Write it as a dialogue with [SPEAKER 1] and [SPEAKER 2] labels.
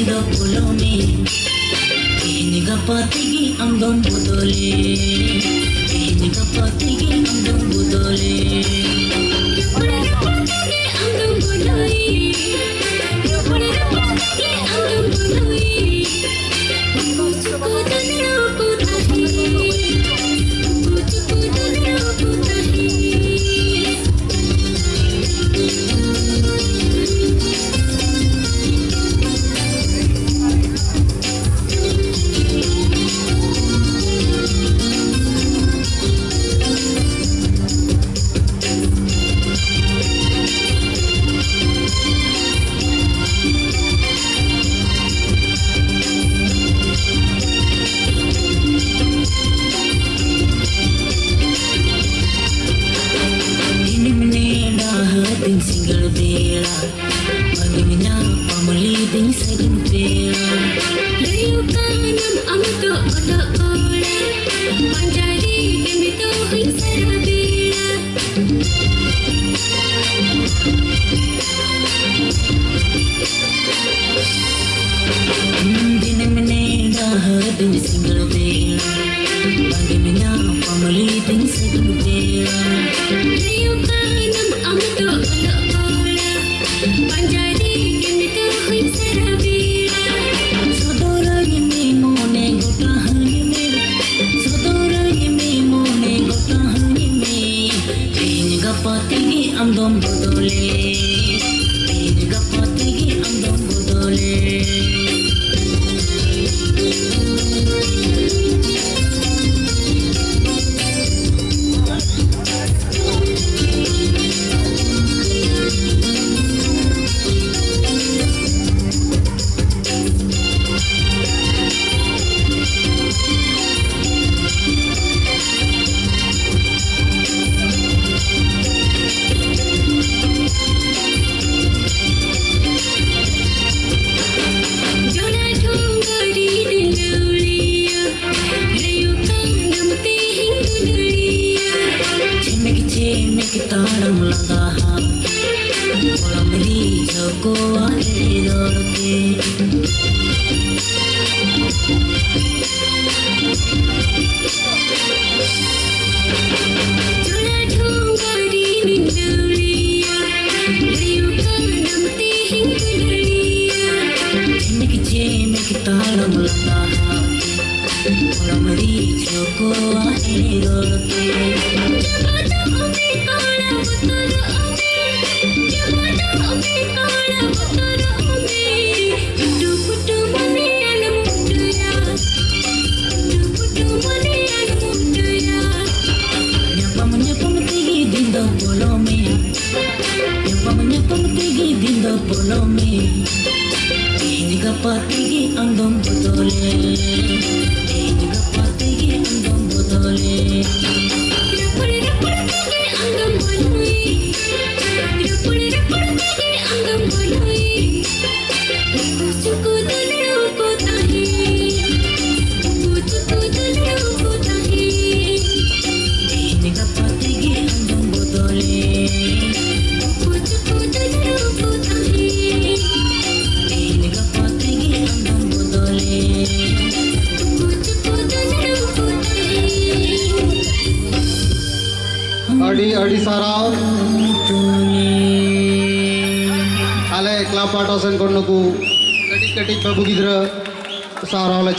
[SPEAKER 1] dindo pulome ini kapatigi amdom budole ini kapatigi amdom budole amdom budole single bela bagaimana pamali ding second bela layukanam amto oda ola manjari kemito hinsara bela dinamane ding single bela bagaimana pamali ding second bela layukanam amto oda Panjari kemito hinsara bela Sodora yeme mone gota hanyeme Sodora yeme mone gota hanyeme Ini gapatigi amdom budole Ini gapatigi amdom budole kita orang langgaha orang beri joko ade dorke jona thongari nindulia layukan namte hindulia jeme kita orang langgaha orang beri joko ade dorke ini kapatigi andom budole ini kapatigi andom budole andom budole andom budole suku dulu ko tahi suku dulu ko tahi ini kapatigi andom budole
[SPEAKER 2] Adi sarau ale kelapa tosen konuku ketik babu gidra sarau le